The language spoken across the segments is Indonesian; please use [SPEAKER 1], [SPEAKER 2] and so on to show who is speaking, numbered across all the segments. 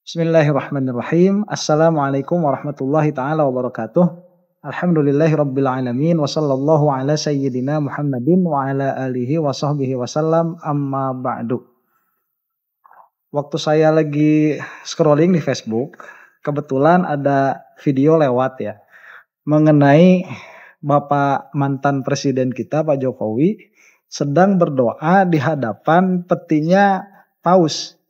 [SPEAKER 1] Bismillahirrahmanirrahim. Assalamualaikum warahmatullahi taala wabarakatuh. Alhamdulillahirabbil alamin wa sallallahu ala sayyidina Muhammadin wa ala alihi wa sahbihi wasallam amma ba'du. Waktu saya lagi scrolling di Facebook, kebetulan ada video lewat ya mengenai Bapak mantan presiden kita Pak Jokowi sedang berdoa di hadapan petinya paus.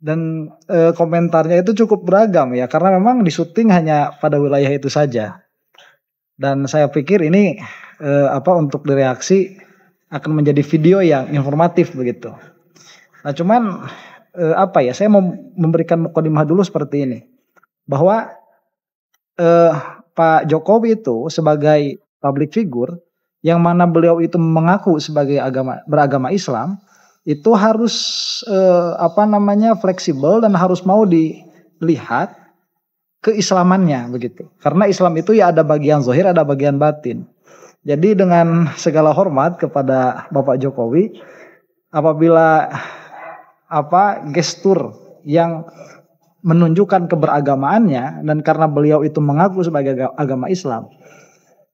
[SPEAKER 1] Dan komentarnya itu cukup beragam ya, karena memang disuting hanya pada wilayah itu saja. Dan saya pikir ini untuk direaksi akan menjadi video yang informatif begitu. Nah cuman saya mau memberikan mukadimah dulu seperti ini, bahwa Pak Jokowi itu sebagai public figure yang mana beliau itu mengaku sebagai beragama Islam, itu harus fleksibel dan harus mau dilihat keislamannya begitu. Karena Islam itu ya ada bagian zahir, ada bagian batin. Jadi dengan segala hormat kepada Bapak Jokowi, apabila gestur yang menunjukkan keberagamaannya dan karena beliau itu mengaku sebagai agama Islam,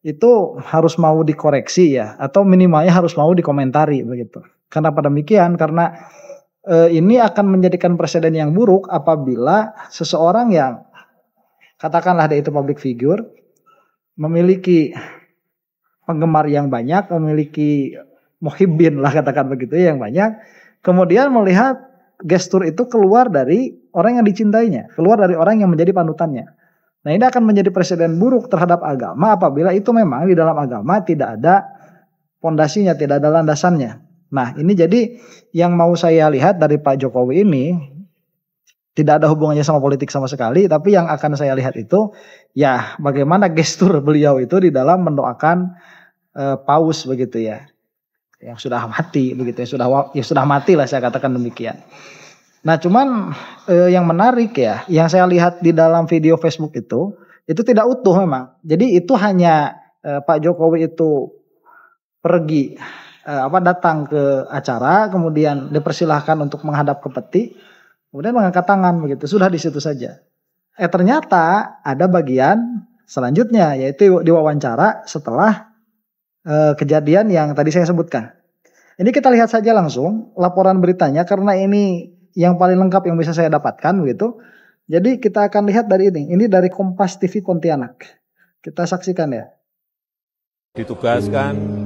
[SPEAKER 1] itu harus mau dikoreksi ya, atau minimalnya harus mau dikomentari begitu. Kenapa demikian? Karena ini akan menjadikan presiden yang buruk apabila seseorang yang katakanlah dia itu public figure, memiliki penggemar yang banyak, memiliki muhibbin lah katakan begitu yang banyak, kemudian melihat gestur itu keluar dari orang yang dicintainya, keluar dari orang yang menjadi panutannya. Nah ini akan menjadi presiden buruk terhadap agama apabila itu memang di dalam agama tidak ada pondasinya, tidak ada landasannya. Nah ini jadi yang mau saya lihat dari Pak Jokowi ini tidak ada hubungannya sama politik sama sekali, tapi yang akan saya lihat itu ya bagaimana gestur beliau itu di dalam mendoakan paus begitu ya, yang sudah mati begitu ya, sudah mati lah saya katakan demikian. Nah cuman yang menarik ya, yang saya lihat di dalam video Facebook itu tidak utuh memang. Jadi itu hanya Pak Jokowi itu pergi datang ke acara, kemudian dipersilahkan untuk menghadap ke peti, kemudian mengangkat tangan begitu, sudah di situ saja. Ternyata ada bagian selanjutnya, yaitu diwawancara setelah kejadian yang tadi saya sebutkan. Ini kita lihat saja langsung laporan beritanya karena ini yang paling lengkap yang bisa saya dapatkan begitu. Jadi kita akan lihat dari ini. Ini dari Kompas TV Pontianak. Kita saksikan ya.
[SPEAKER 2] Ditugaskan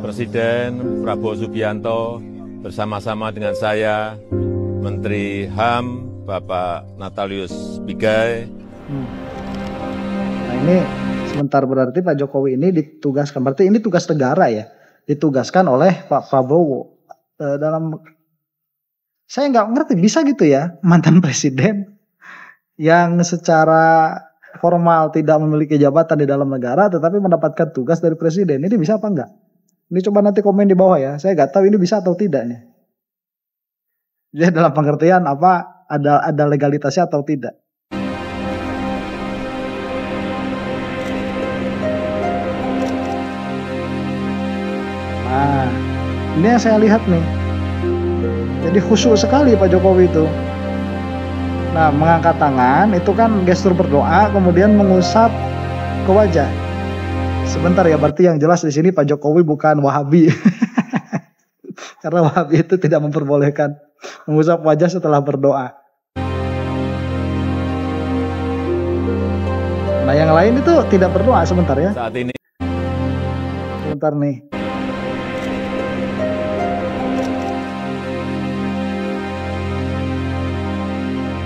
[SPEAKER 2] Presiden Prabowo Subianto bersama-sama dengan saya, Menteri HAM, Bapak Natalius Pigai.
[SPEAKER 1] Nah ini sebentar berarti Pak Jokowi ini ditugaskan. Berarti ini tugas negara ya. Ditugaskan oleh Pak Prabowo. Saya nggak ngerti bisa gitu ya mantan presiden yang secara formal tidak memiliki jabatan di dalam negara tetapi mendapatkan tugas dari presiden. Ini bisa apa enggak? Ini coba nanti komen di bawah ya. Saya nggak tahu ini bisa atau tidak nih. Jadi dalam pengertian ada legalitasnya atau tidak. Nah, ini yang saya lihat nih. Jadi khusyuk sekali Pak Jokowi itu. Nah, mengangkat tangan itu kan gestur berdoa, kemudian mengusap ke wajah. Sebentar ya, berarti yang jelas di sini Pak Jokowi bukan Wahabi. Karena Wahabi itu tidak memperbolehkan mengusap wajah setelah berdoa. Nah, yang lain itu tidak berdoa sebentar ya.
[SPEAKER 2] Saat ini.
[SPEAKER 1] Sebentar nih.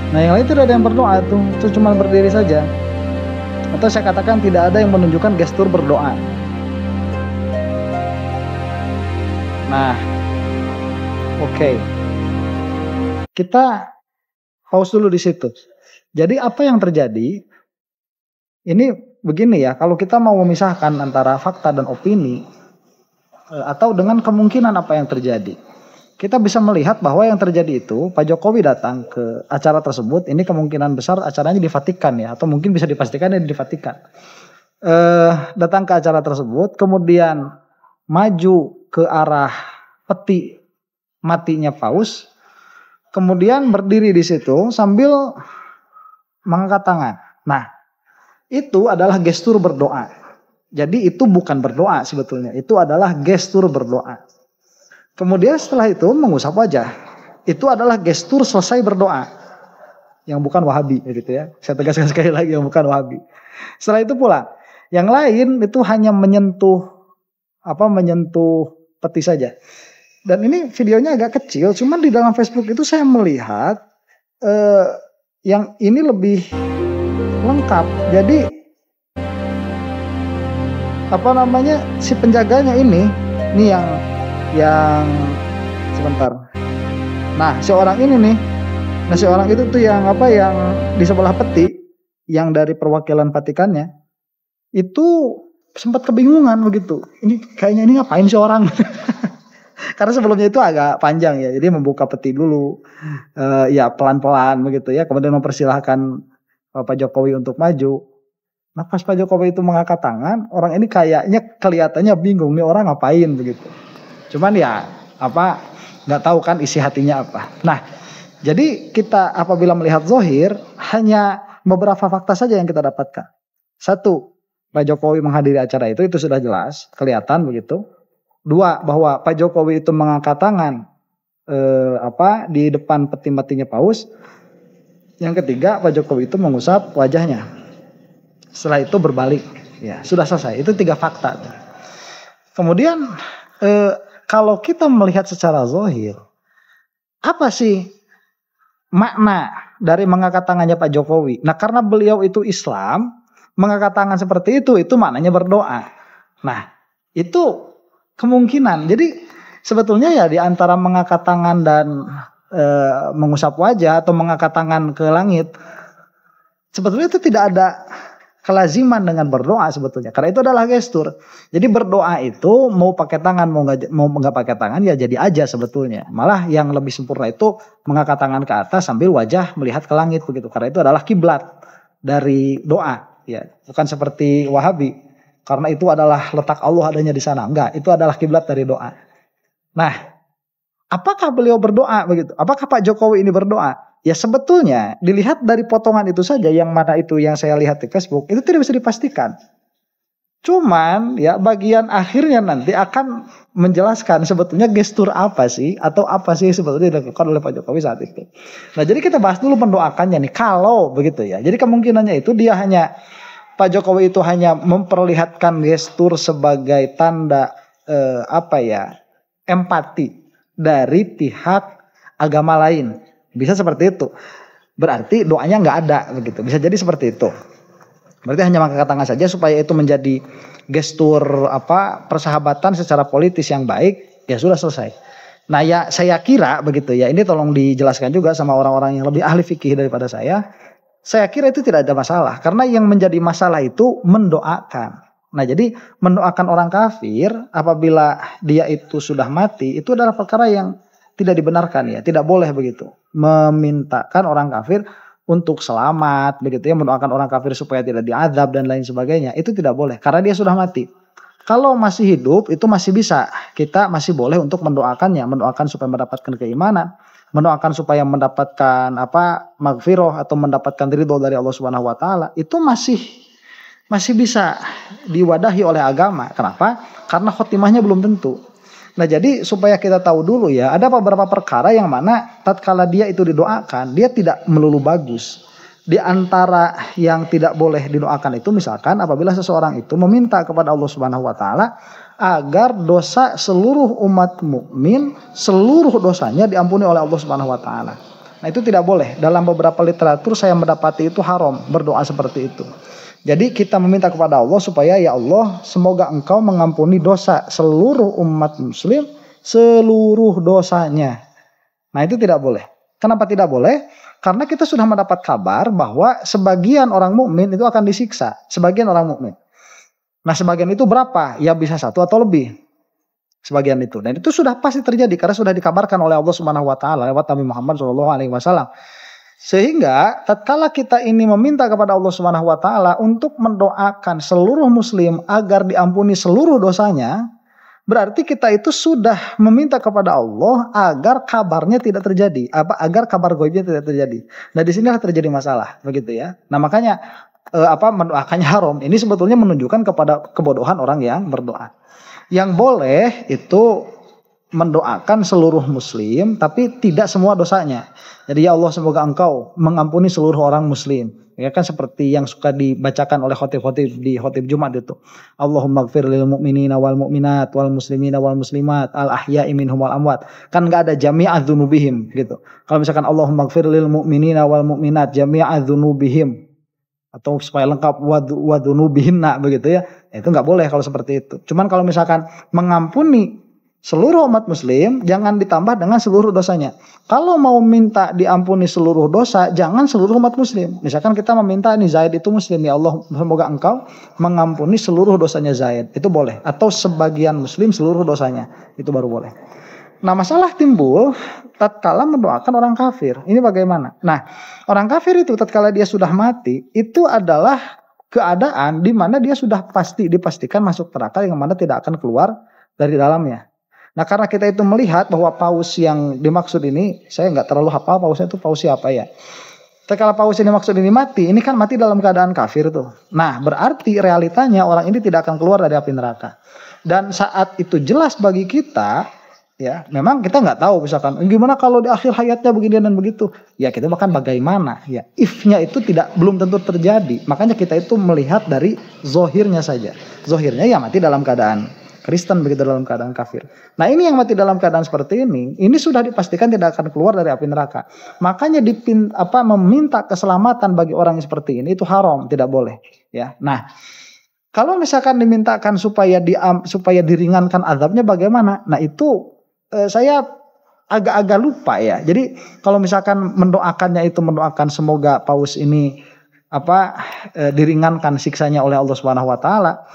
[SPEAKER 1] Nah yang lain tidak ada yang berdoa tuh, itu cuma berdiri saja. Atau saya katakan tidak ada yang menunjukkan gestur berdoa. Nah, oke. Kita pause dulu di situ. Jadi apa yang terjadi? Ini begini ya, kalau kita mau memisahkan antara fakta dan opini, atau dengan kemungkinan apa yang terjadi. Kita bisa melihat bahwa yang terjadi itu Pak Jokowi datang ke acara tersebut, ini kemungkinan besar acaranya di Vatikan ya, atau mungkin bisa dipastikan di Vatikan. Datang ke acara tersebut, kemudian maju ke arah peti matinya paus, kemudian berdiri di situ sambil mengangkat tangan. Nah, itu adalah gestur berdoa. Jadi itu bukan berdoa sebetulnya, itu adalah gestur berdoa. Kemudian setelah itu mengusap wajah. Itu adalah gestur selesai berdoa. Yang bukan Wahabi gitu ya. Saya tegaskan sekali lagi, yang bukan Wahabi. Setelah itu pula, yang lain itu hanya menyentuh peti saja. Dan ini videonya agak kecil, cuman di dalam Facebook itu saya melihat yang ini lebih lengkap. Jadi si penjaganya ini yang sebentar. Nah, seorang itu tuh yang di sebelah peti, yang dari perwakilan Vatikannya, itu sempat kebingungan begitu. Ini kayaknya ini ngapain sih orang? Karena sebelumnya itu agak panjang ya, jadi membuka peti dulu, ya pelan-pelan begitu ya, kemudian mempersilahkan Pak Jokowi untuk maju. Nah pas Pak Jokowi itu mengangkat tangan, orang ini kayaknya kelihatannya bingung nih orang ngapain begitu. Cuman ya nggak tahu kan isi hatinya apa. Nah jadi kita apabila melihat zahir hanya beberapa fakta saja yang kita dapatkan. Satu, Pak Jokowi menghadiri acara itu sudah jelas kelihatan begitu. Dua, bahwa Pak Jokowi itu mengangkat tangan di depan peti matinya Paus. Yang ketiga, Pak Jokowi itu mengusap wajahnya. Setelah itu berbalik, ya sudah selesai. Itu 3 fakta. Kemudian kalau kita melihat secara zahir, apa sih makna dari mengangkat tangannya Pak Jokowi? Nah, karena beliau itu Islam, mengangkat tangan seperti itu maknanya berdoa. Nah, itu kemungkinan. Jadi sebetulnya ya di antara mengangkat tangan dan mengusap wajah atau mengangkat tangan ke langit, sebetulnya itu tidak ada kelaziman dengan berdoa sebetulnya. Karena itu adalah gestur. Jadi berdoa itu mau pakai tangan mau nggak pakai tangan ya jadi aja sebetulnya. Malah yang lebih sempurna itu mengangkat tangan ke atas sambil wajah melihat ke langit begitu. Karena itu adalah kiblat dari doa. Ya, bukan seperti Wahabi. Karena itu adalah letak Allah adanya di sana. Enggak, itu adalah kiblat dari doa. Nah, apakah beliau berdoa begitu? Apakah Pak Jokowi ini berdoa? Ya sebetulnya dilihat dari potongan itu saja, yang mana itu yang saya lihat di Facebook, itu tidak bisa dipastikan. Cuman ya bagian akhirnya nanti akan menjelaskan sebetulnya gestur apa sih atau apa sih sebetulnya dilakukan oleh Pak Jokowi saat itu. Nah jadi kita bahas dulu mendoakannya nih, kalau begitu ya. Jadi kemungkinannya itu dia hanya Pak Jokowi itu hanya memperlihatkan gestur sebagai tanda empati dari pihak agama lain. Bisa seperti itu. Berarti doanya nggak ada begitu. Bisa jadi seperti itu. Berarti hanya mengangkat tangan saja supaya itu menjadi gestur persahabatan secara politis yang baik, ya sudah selesai. Nah ya saya kira begitu ya. Ini tolong dijelaskan juga sama orang-orang yang lebih ahli fikih daripada saya. Saya kira itu tidak ada masalah, karena yang menjadi masalah itu mendoakan. Nah jadi mendoakan orang kafir apabila dia itu sudah mati, itu adalah perkara yang tidak dibenarkan ya, tidak boleh begitu. Memintakan orang kafir untuk selamat begitu ya, mendoakan orang kafir supaya tidak diazab dan lain sebagainya, itu tidak boleh karena dia sudah mati. Kalau masih hidup itu masih bisa, kita masih boleh untuk mendoakannya, mendoakan supaya mendapatkan keimanan, mendoakan supaya mendapatkan maghfirah atau mendapatkan ridho dari Allah Subhanahu wa taala, itu masih bisa diwadahi oleh agama. Kenapa? Karena khotimahnya belum tentu. Nah jadi supaya kita tahu dulu ya, ada beberapa perkara yang mana tatkala dia itu didoakan, dia tidak melulu bagus. Di antara yang tidak boleh didoakan itu misalkan apabila seseorang itu meminta kepada Allah Subhanahu wa taala agar dosa seluruh umat mukmin, seluruh dosanya diampuni oleh Allah Subhanahu wa taala. Nah itu tidak boleh. Dalam beberapa literatur saya mendapati itu haram berdoa seperti itu. Jadi kita meminta kepada Allah supaya ya Allah semoga engkau mengampuni dosa seluruh umat muslim, seluruh dosanya. Nah itu tidak boleh. Kenapa tidak boleh? Karena kita sudah mendapat kabar bahwa sebagian orang mukmin itu akan disiksa. Sebagian orang mukmin. Nah sebagian itu berapa? Ya bisa 1 atau lebih. Sebagian itu. Dan itu sudah pasti terjadi karena sudah dikabarkan oleh Allah Subhanahu wa taala lewat Nabi Muhammad SAW. Sehingga tatkala kita ini meminta kepada Allah Subhanahu wa taala untuk mendoakan seluruh muslim agar diampuni seluruh dosanya, berarti kita itu sudah meminta kepada Allah agar kabarnya tidak terjadi, agar kabar ghaibnya tidak terjadi. Nah, di sinilah terjadi masalah, begitu ya. Nah, makanya mendoakannya haram. Ini sebetulnya menunjukkan kepada kebodohan orang yang berdoa. Yang boleh itu mendoakan seluruh muslim, tapi tidak semua dosanya. Jadi ya Allah, semoga Engkau mengampuni seluruh orang muslim. Ya kan, seperti yang suka dibacakan oleh khotib-khotib di khotib Jumat itu. Allahumma gfir lil mu'minina wal mu'minat wal muslimina wal muslimat al ahya'i minhum wal amwat. Kan enggak ada jami'a dzunubihim gitu. Kalau misalkan Allahumma gfir lil mu'minina wal mu'minat jami'a dzunubihim, atau supaya lengkap wa dzunubihinna begitu ya. Itu enggak boleh kalau seperti itu. Cuman kalau misalkan mengampuni seluruh umat muslim, jangan ditambah dengan seluruh dosanya. Kalau mau minta diampuni seluruh dosa, jangan seluruh umat muslim. Misalkan kita meminta ini Zaid itu muslim, ya Allah semoga Engkau mengampuni seluruh dosanya Zaid, itu boleh. Atau sebagian muslim seluruh dosanya, itu baru boleh. Nah, masalah timbul tatkala mendoakan orang kafir. Ini bagaimana? Nah, orang kafir itu tatkala dia sudah mati, itu adalah keadaan di mana dia sudah dipastikan masuk neraka yang mana tidak akan keluar dari dalamnya. Nah, karena kita itu melihat bahwa paus yang dimaksud ini, saya nggak terlalu hafal pausnya itu paus siapa ya. Tatkala paus yang dimaksud ini mati, ini kan mati dalam keadaan kafir tuh. Nah, berarti realitanya orang ini tidak akan keluar dari api neraka. Dan saat itu jelas bagi kita, ya, memang kita nggak tahu misalkan gimana kalau di akhir hayatnya begini dan begitu. Ya, kita bahkan bagaimana, ya, if-nya itu belum tentu terjadi. Makanya kita itu melihat dari zohirnya saja. Zohirnya ya mati dalam keadaan Kristen, begitu dalam keadaan kafir. Nah, ini yang mati dalam keadaan seperti ini sudah dipastikan tidak akan keluar dari api neraka. Makanya meminta keselamatan bagi orang yang seperti ini itu haram, tidak boleh. Ya, nah, kalau misalkan dimintakan supaya diringankan azabnya bagaimana? Nah, itu saya agak-agak lupa ya. Jadi kalau misalkan mendoakannya itu mendoakan semoga paus ini diringankan siksanya oleh Allah Subhanahu wa taala.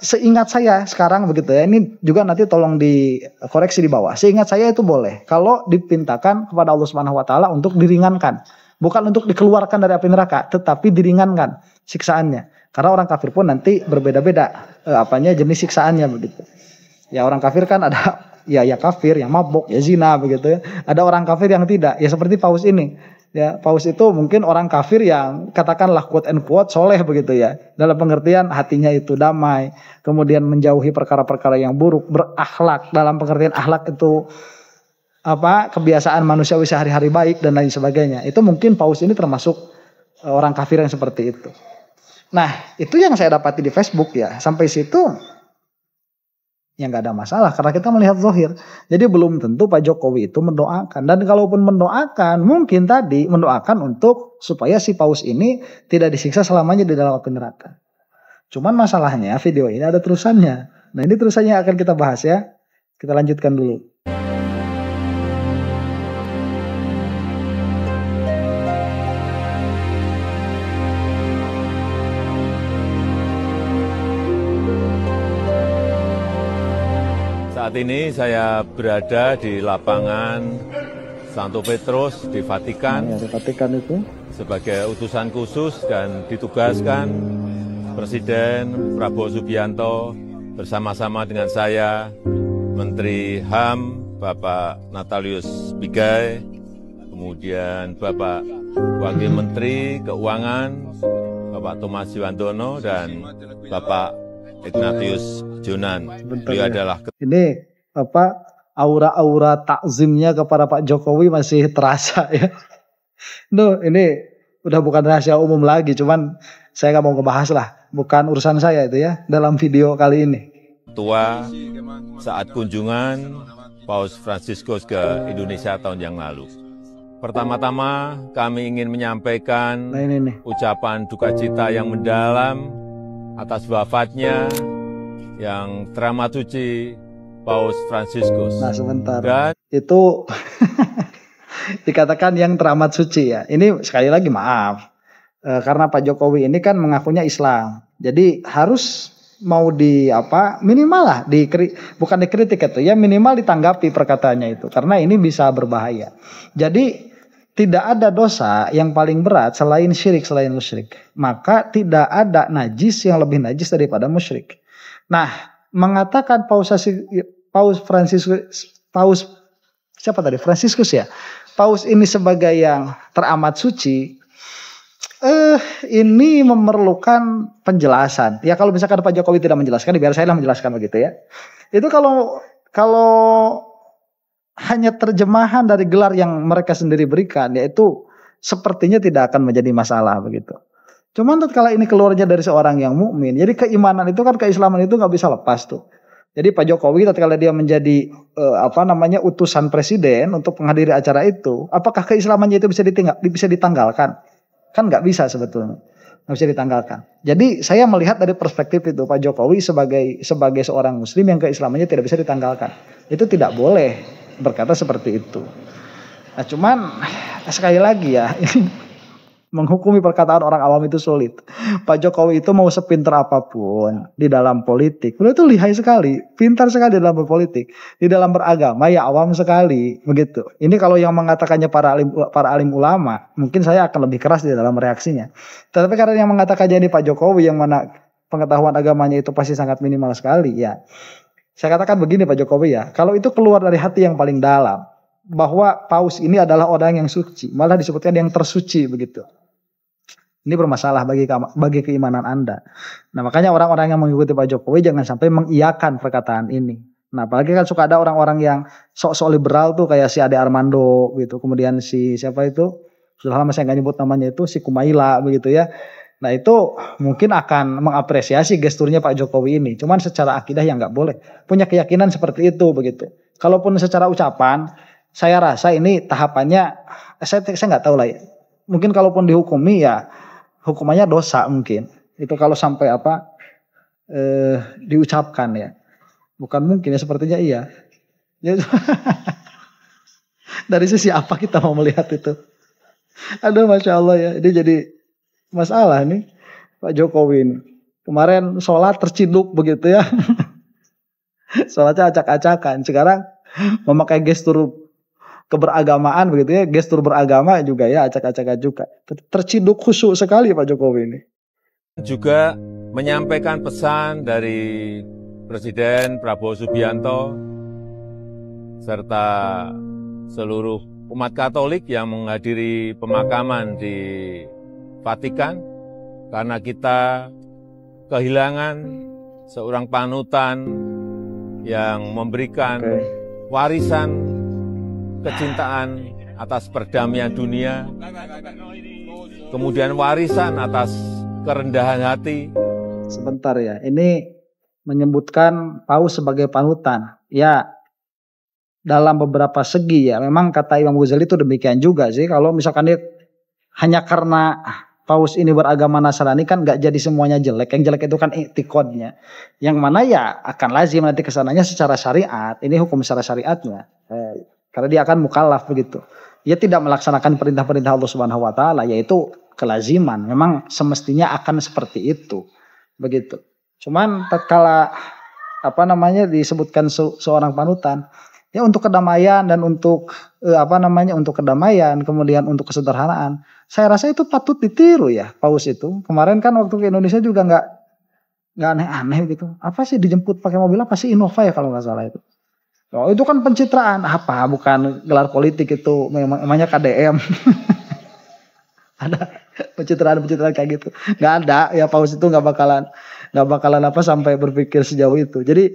[SPEAKER 1] Seingat saya sekarang begitu ya, ini juga nanti tolong dikoreksi di bawah. Seingat saya itu boleh kalau dipintakan kepada Allah Subhanahu wa taala untuk diringankan, bukan untuk dikeluarkan dari api neraka, tetapi diringankan siksaannya. Karena orang kafir pun nanti berbeda-beda jenis siksaannya begitu. Ya, orang kafir kan ada ya kafir, yang mabuk, ya zina begitu ya. Ada orang kafir yang tidak, ya seperti paus ini. Ya, paus itu mungkin orang kafir yang katakanlah quote and quote soleh begitu ya. Dalam pengertian hatinya itu damai, kemudian menjauhi perkara-perkara yang buruk, berakhlak. Dalam pengertian akhlak itu kebiasaan manusiawi sehari-hari baik dan lain sebagainya. Itu mungkin paus ini termasuk orang kafir yang seperti itu. Nah, itu yang saya dapati di Facebook ya. Sampai situ ya nggak ada masalah karena kita melihat zahir. Jadi belum tentu Pak Jokowi itu mendoakan, dan kalaupun mendoakan mungkin tadi mendoakan untuk supaya si paus ini tidak disiksa selamanya di dalam api neraka. Cuman masalahnya video ini ada terusannya. Nah, ini terusannya akan kita bahas ya. Kita lanjutkan dulu.
[SPEAKER 2] Saat ini saya berada di lapangan Santo Petrus di Vatikan,
[SPEAKER 1] di Vatikan itu
[SPEAKER 2] sebagai utusan khusus dan ditugaskan Presiden Prabowo Subianto bersama-sama dengan saya, Menteri HAM Bapak Natalius Pigai, kemudian Bapak Wakil Menteri Keuangan Bapak Thomas Yuwandono dan Bapak Ignatius Jonan. Beliau adalah
[SPEAKER 1] ini aura-aura takzimnya kepada Pak Jokowi masih terasa ya. Ini udah bukan rahasia umum lagi, cuman saya nggak mau ngebahas lah, bukan urusan saya itu ya dalam video kali ini.
[SPEAKER 2] Tua saat kunjungan Paus Fransiskus ke Indonesia tahun yang lalu. Pertama-tama kami ingin menyampaikan ucapan duka cita yang mendalam atas wafatnya yang teramat suci Paus Fransiskus.
[SPEAKER 1] Nah, sebentar. Dan itu dikatakan yang teramat suci ya. Ini sekali lagi maaf. Karena Pak Jokowi ini kan mengakunya Islam. Jadi harus mau minimal lah bukan dikritik itu ya, minimal ditanggapi perkataannya itu karena ini bisa berbahaya. Jadi tidak ada dosa yang paling berat selain syirik, selain musyrik. Maka tidak ada najis yang lebih najis daripada musyrik. Nah, mengatakan Fransiskus ya. Paus ini sebagai yang teramat suci, ini memerlukan penjelasan. Ya kalau misalkan Pak Jokowi tidak menjelaskan, biar saya lah menjelaskan begitu ya. Itu kalau hanya terjemahan dari gelar yang mereka sendiri berikan, yaitu sepertinya tidak akan menjadi masalah begitu. Cuman tatkala ini keluarnya dari seorang yang mukmin, jadi keimanan itu kan, keislaman itu nggak bisa lepas tuh. Jadi Pak Jokowi tatkala dia menjadi utusan presiden untuk menghadiri acara itu, apakah keislamannya itu bisa ditanggalkan? Kan nggak bisa sebetulnya, nggak bisa ditanggalkan. Jadi saya melihat dari perspektif itu, Pak Jokowi sebagai seorang Muslim yang keislamannya tidak bisa ditanggalkan, itu tidak boleh berkata seperti itu. Nah cuman sekali lagi ya, menghukumi perkataan orang awam itu sulit. Pak Jokowi itu mau sepintar apapun di dalam politik, beliau itu lihai sekali, pintar sekali dalam berpolitik. Di dalam beragama ya awam sekali, begitu. Ini kalau yang mengatakannya para alim ulama, mungkin saya akan lebih keras di dalam reaksinya. Tetapi karena yang mengatakannya ini Pak Jokowi yang mana pengetahuan agamanya itu pasti sangat minimal sekali, ya. Saya katakan begini Pak Jokowi ya, kalau itu keluar dari hati yang paling dalam, bahwa Paus ini adalah orang yang suci, malah disebutkan yang tersuci begitu. Ini bermasalah bagi keimanan Anda. Nah makanya orang-orang yang mengikuti Pak Jokowi jangan sampai mengiyakan perkataan ini. Nah apalagi kan suka ada orang-orang yang sok-sok liberal tuh, kayak si Ade Armando gitu. Kemudian si siapa itu, sudah lama saya nggak nyebut namanya itu, si Kumaila begitu ya. Nah itu mungkin akan mengapresiasi gesturnya Pak Jokowi ini. Cuman secara akidah yang nggak boleh. Punya keyakinan seperti itu begitu. Kalaupun secara ucapan, saya rasa ini tahapannya, saya nggak tahu lah ya. Mungkin kalaupun dihukumi ya, hukumannya dosa mungkin. Itu kalau sampai diucapkan ya. Bukan mungkin ya, sepertinya iya. Ya, dari sisi apa kita mau melihat itu? Aduh Masya Allah ya. Ini jadi masalah nih Pak Jokowi ini. Kemarin sholat terciduk begitu ya. Sholatnya acak-acakan. Sekarang memakai gestur keberagamaan begitu ya, gestur beragama juga ya acak-acakan juga. Terciduk khusyuk sekali Pak Jokowi ini.
[SPEAKER 2] Juga menyampaikan pesan dari Presiden Prabowo Subianto serta seluruh umat Katolik yang menghadiri pemakaman di Vatikan, karena kita kehilangan seorang panutan yang memberikan warisan kecintaan atas perdamaian dunia, kemudian warisan atas kerendahan hati.
[SPEAKER 1] Sebentar ya, ini menyebutkan Paus sebagai panutan. Ya, dalam beberapa segi ya, memang kata Imam Ghazali itu demikian juga sih. Kalau misalkan dia hanya karena Paus ini beragama Nasrani kan nggak jadi semuanya jelek. Yang jelek itu kan i'tiqadnya. Yang mana ya akan lazim nanti kesananya secara syariat. Ini hukum secara syariatnya. Karena dia akan mukallaf begitu. Dia tidak melaksanakan perintah-perintah Allah Subhanahu wa taala, yaitu kelaziman. Memang semestinya akan seperti itu. Begitu. Cuman tatkala disebutkan seorang panutan, ya untuk kedamaian dan untuk untuk kedamaian, kemudian untuk kesederhanaan. Saya rasa itu patut ditiru ya Paus itu. Kemarin kan waktu ke Indonesia juga nggak aneh-aneh gitu. Apa sih dijemput pakai mobil apa sih, Innova ya kalau nggak salah itu. Oh, itu kan pencitraan, bukan gelar politik itu, memangnya KDM. Ada pencitraan kayak gitu. Nggak ada ya, Paus itu nggak bakalan sampai berpikir sejauh itu. Jadi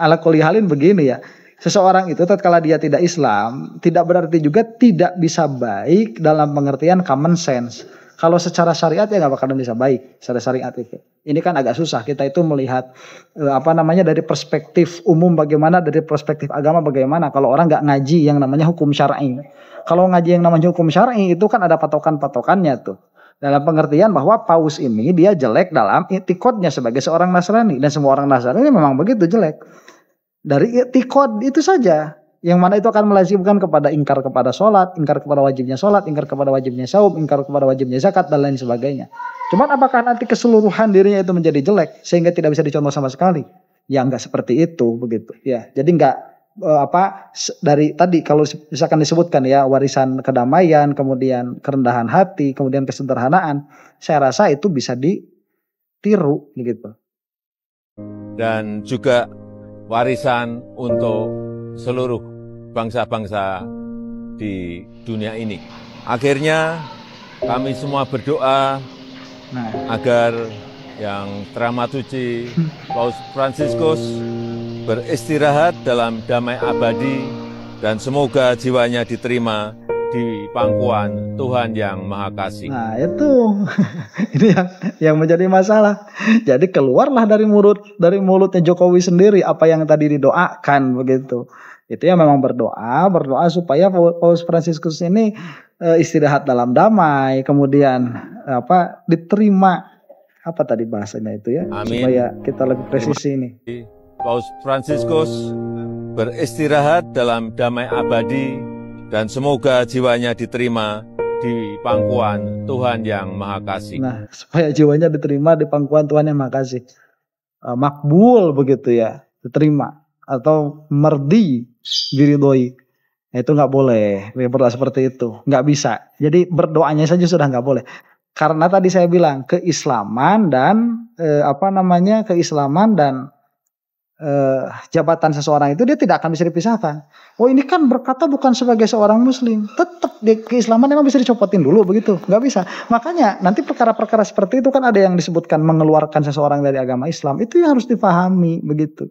[SPEAKER 1] ala kulli halin begini ya. Seseorang itu tatkala dia tidak Islam, tidak berarti juga tidak bisa baik dalam pengertian common sense. Kalau secara syariat ya nggak bakalan bisa baik secara syariat itu. Ini kan agak susah kita itu melihat dari perspektif umum bagaimana, dari perspektif agama bagaimana. Kalau orang nggak ngaji yang namanya hukum syar'i. Kalau ngaji yang namanya hukum syar'i itu kan ada patokan-patokannya tuh. Dalam pengertian bahwa Paus ini dia jelek dalam i'tiqadnya sebagai seorang Nasrani, dan semua orang Nasrani memang begitu jelek. Dari i'tiqad itu saja. Yang mana itu akan melazimkan kepada ingkar kepada sholat, ingkar kepada wajibnya sholat, ingkar kepada wajibnya saum, ingkar kepada wajibnya zakat, dan lain sebagainya. Cuman apakah nanti keseluruhan dirinya itu menjadi jelek sehingga tidak bisa dicontoh sama sekali? Ya enggak seperti itu begitu. Ya, jadi enggak dari tadi kalau misalkan disebutkan ya warisan kedamaian, kemudian kerendahan hati, kemudian kesederhanaan, saya rasa itu bisa ditiru gitu.
[SPEAKER 2] dan juga warisan untuk seluruh bangsa-bangsa di dunia ini. Akhirnya kami semua berdoa agar yang teramat suci Paus Fransiskus beristirahat dalam damai abadi dan semoga jiwanya diterima di pangkuan Tuhan yang Maha Kasih.
[SPEAKER 1] Nah itu ini yang menjadi masalah. Jadi keluarlah dari mulutnya Jokowi sendiri apa yang tadi didoakan begitu. Itu ya memang berdoa supaya Paus Fransiskus ini istirahat dalam damai, kemudian diterima apa tadi bahasanya itu ya.
[SPEAKER 2] Amin.
[SPEAKER 1] Supaya kita lebih presisi ini.
[SPEAKER 2] Paus Fransiskus beristirahat dalam damai abadi dan semoga jiwanya diterima di pangkuan Tuhan yang Maha Kasih.
[SPEAKER 1] Nah, supaya jiwanya diterima di pangkuan Tuhan yang Maha Kasih. Makbul begitu ya, diterima atau merdi diridhoi. Itu nggak boleh, berdoa seperti itu, nggak bisa. Jadi berdoanya saja sudah nggak boleh. Karena tadi saya bilang keislaman dan keislaman dan jabatan seseorang itu dia tidak akan bisa dipisahkan. Oh ini kan berkata bukan sebagai seorang muslim, tetap keislaman memang bisa dicopotin dulu begitu, nggak bisa. Makanya nanti perkara-perkara seperti itu kan ada yang disebutkan mengeluarkan seseorang dari agama Islam, itu yang harus dipahami begitu.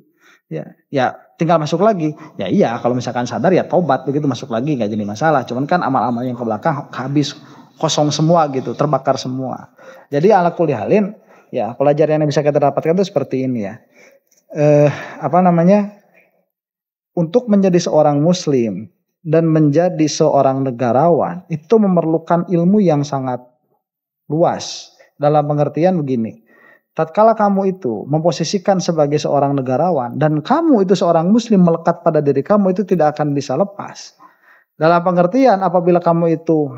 [SPEAKER 1] Ya tinggal masuk lagi. Ya iya kalau misalkan sadar ya tobat begitu masuk lagi nggak jadi masalah. Cuman kan amal-amal yang ke belakang habis kosong semua gitu, terbakar semua. Jadi ala kulli halin ya pelajaran yang bisa kita dapatkan itu seperti ini ya. Untuk menjadi seorang muslim dan menjadi seorang negarawan itu memerlukan ilmu yang sangat luas. Dalam pengertian begini, tatkala kamu itu memposisikan sebagai seorang negarawan dan kamu itu seorang muslim melekat pada diri kamu, itu tidak akan bisa lepas. Dalam pengertian apabila kamu itu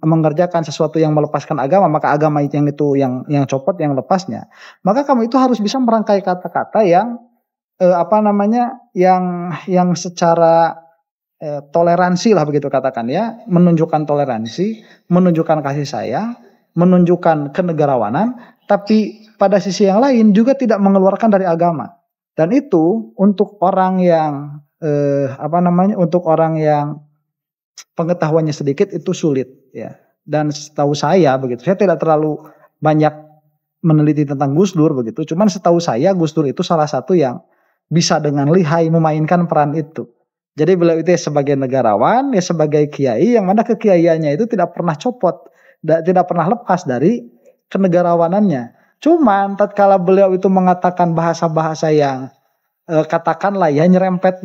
[SPEAKER 1] mengerjakan sesuatu yang melepaskan agama, maka agama itu yang copot, yang lepasnya. Maka kamu itu harus bisa merangkai kata-kata yang yang secara toleransi lah begitu katakan ya, menunjukkan toleransi, menunjukkan kasih sayang, menunjukkan kenegarawanan, tapi pada sisi yang lain juga tidak mengeluarkan dari agama. Dan itu untuk orang yang untuk orang yang pengetahuannya sedikit itu sulit ya. Dan setahu saya begitu, saya tidak terlalu banyak meneliti tentang Gus Dur begitu. Cuman setahu saya Gus Dur itu salah satu yang bisa dengan lihai memainkan peran itu. Jadi beliau itu sebagai negarawan, ya sebagai kiai yang mana kekiaiannya itu tidak pernah copot, tidak pernah lepas dari kenegarawanannya. Cuman tatkala beliau itu mengatakan bahasa-bahasa yang katakanlah ya nyerempet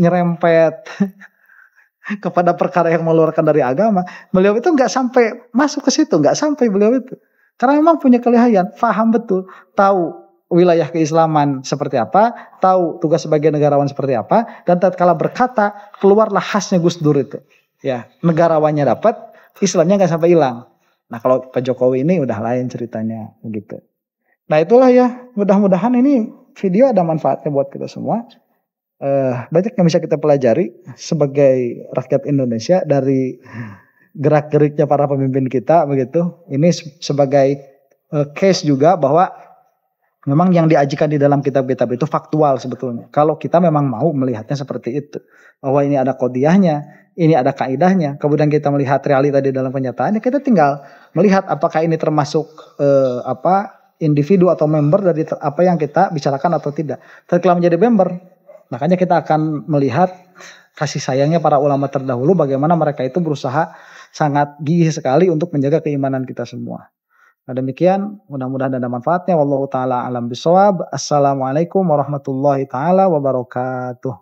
[SPEAKER 1] kepada perkara yang mengeluarkan dari agama, beliau itu nggak sampai masuk ke situ, nggak sampai beliau itu, karena memang punya kelihayan, paham betul, tahu wilayah keislaman seperti apa, tahu tugas sebagai negarawan seperti apa, dan tatkala berkata keluarlah khasnya Gus Dur itu, ya negarawannya dapat, Islamnya nggak sampai hilang. Nah kalau Pak Jokowi ini udah lain ceritanya, begitu. Nah itulah ya, mudah-mudahan ini video ada manfaatnya buat kita semua. Banyak yang bisa kita pelajari sebagai rakyat Indonesia dari gerak-geriknya para pemimpin kita begitu. Ini sebagai case juga bahwa memang yang diajikan di dalam kitab-kitab itu faktual sebetulnya. Kalau kita memang mau melihatnya seperti itu, bahwa ini ada qodiyahnya, ini ada kaidahnya. Kemudian kita melihat realita di dalam kenyataannya, kita tinggal melihat apakah ini termasuk individu atau member dari apa yang kita bicarakan atau tidak. Setelah menjadi member, makanya kita akan melihat kasih sayangnya para ulama terdahulu, bagaimana mereka itu berusaha sangat gigih sekali untuk menjaga keimanan kita semua. Nah demikian, mudah-mudahan ada manfaatnya. Wallahu ta'ala alam bisawab. Assalamualaikum warahmatullahi ta'ala wabarakatuh.